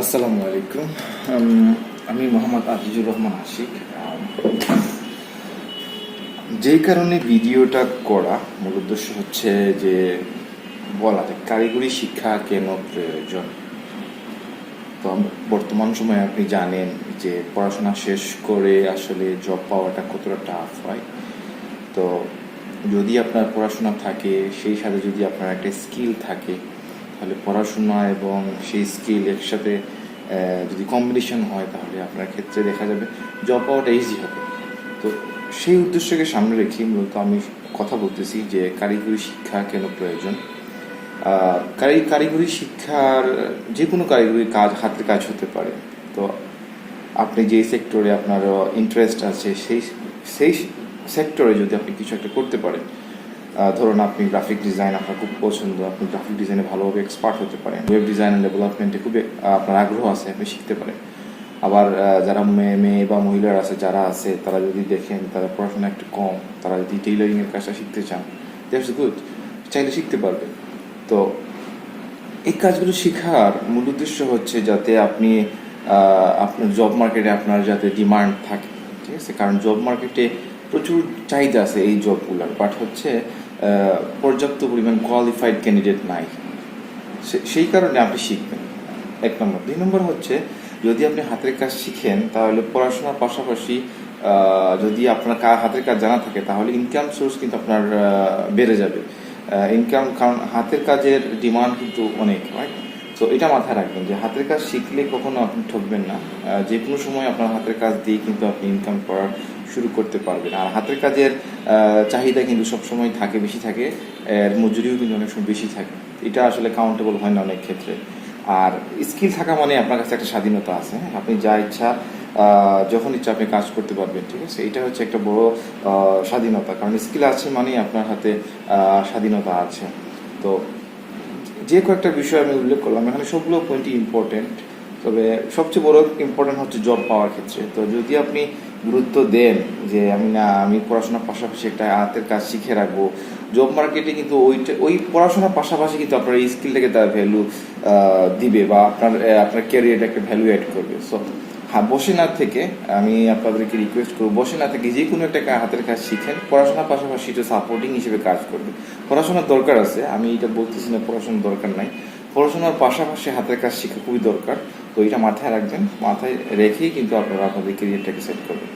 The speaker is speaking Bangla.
আসসালামু আলাইকুম। আমি মোহাম্মদ আজিজুর রহমান আশিক। যেই কারণে ভিডিওটা করা মূল উদ্দেশ্য হচ্ছে যে বলা যে কারিগরি শিক্ষা কেন প্রয়োজন। তো বর্তমান সময়ে আপনি জানেন যে পড়াশোনা শেষ করে আসলে জব পাওয়াটা কতটা টাফ হয়। তো যদি আপনার পড়াশোনা থাকে, সেই সাথে যদি আপনার একটা স্কিল থাকে, তাহলে পড়াশোনা এবং সেই স্কিল একসাথে যদি কম্বিনেশন হয়, তাহলে আপনার ক্ষেত্রে দেখা যাবে জব পাওয়াটা ইজি হবে। তো সেই উদ্দেশ্যকে সামনে রেখে মূলত আমি কথা বলতেছি যে কারিগরি শিক্ষা কেন প্রয়োজন। কারিগরি শিক্ষার যে কোনো কারিগরি কাজ হাতের কাজ হতে পারে। তো আপনি যে সেক্টরে আপনার ইন্টারেস্ট আছে সেই সেই সেক্টরে যদি আপনি কিছু একটা করতে পারেন, ধরুন আপনি গ্রাফিক ডিজাইন আপনার খুব পছন্দ, আপনি গ্রাফিক ডিজাইনে ভালোভাবে এক্সপার্ট হতে পারেন, ওয়েব ডিজাইন অ্যান্ড ডেভেলপমেন্টে খুবই আপনার আগ্রহ আছে, আপনি শিখতে পারেন। আবার যারা মেয়ে বা মহিলারা আছে, যারা আছে তারা যদি দেখেন তারা পড়াশোনা একটু কম, তারা যদি টেইলারিংয়ের কাজটা শিখতে চান, দ্যাটস গুড, চাইলে শিখতে পারবেন। তো এই কাজগুলো শেখার মূল উদ্দেশ্য হচ্ছে যাতে আপনি আপনার জব মার্কেটে আপনার যাতে ডিমান্ড থাকে, ঠিক আছে? কারণ জব মার্কেটে প্রচুর চাহিদা আছে এই জবগুলোর, বাট হচ্ছে পর্যাপ্ত পরিমাণ কোয়ালিফাইড ক্যান্ডিডেট নাই। সেই কারণে আপনি শিখবেন, এক নম্বর। দুই নম্বর হচ্ছে যদি আপনি হাতের কাজ শিখেন, তাহলে পড়াশোনার পাশাপাশি যদি আপনার হাতের কাজ জানা থাকে, তাহলে ইনকাম সোর্স কিন্তু আপনার বেড়ে যাবে। ইনকাম, কারণ হাতের কাজের ডিমান্ড কিন্তু অনেক, রাইট? তো এটা মাথায় রাখবেন যে হাতের কাজ শিখলে কখনো আপনি ঠকবেন না। যে কোনো সময় আপনার হাতের কাজ দিয়ে কিন্তু আপনি ইনকাম করা শুরু করতে পারবেন। আর হাতের কাজের চাহিদা কিন্তু সবসময় থাকে, বেশি থাকে, এর মজুরিও কিন্তু অনেক সময় বেশি থাকে। এটা আসলে কাউন্টেবল হয় না অনেক ক্ষেত্রে। আর স্কিল থাকা মানে আপনার কাছে একটা স্বাধীনতা আছে, আপনি যা ইচ্ছা যখন ইচ্ছা আপনি কাজ করতে পারবেন, ঠিক আছে? এটা হচ্ছে একটা বড় স্বাধীনতা, কারণ স্কিল আছে মানেই আপনার হাতে স্বাধীনতা আছে। তো যে কয়েকটা বিষয় আমি উল্লেখ করলাম এখানে, সবগুলো পয়েন্টই ইম্পর্টেন্ট, তবে সবচেয়ে বড় ইম্পর্টেন্ট হচ্ছে জব পাওয়ার ক্ষেত্রে। তো যদি আপনি গুরুত্ব দেন যে আমি পড়াশোনার পাশাপাশি একটা হাতের কাজ শিখে রাখবো, জব মার্কেটে কিন্তু ওই পড়াশোনার পাশাপাশি কিন্তু আপনার এই স্কিলটাকে তার ভ্যালু দিবে, বা আপনার ক্যারিয়ারটা একটা ভ্যালু অ্যাড করবে। সো হ্যাঁ, বসে না থেকে আমি আপনাদেরকে রিকোয়েস্ট করবো, বসে না থেকে যে কোনো একটা হাতের কাজ শিখেন, পড়াশোনার পাশাপাশি এটা সাপোর্টিং হিসেবে কাজ করবে। পড়াশোনার দরকার আছে, আমি এটা বলতেছি না পড়াশোনার দরকার নাই, পড়াশোনার পাশাপাশি হাতের কাজ শেখা খুবই দরকার। তো এটা মাথায় রাখবেন, মাথায় রেখেই কিন্তু আপনারা আপনাদের ক্যারিয়ারটাকে সেট করবেন।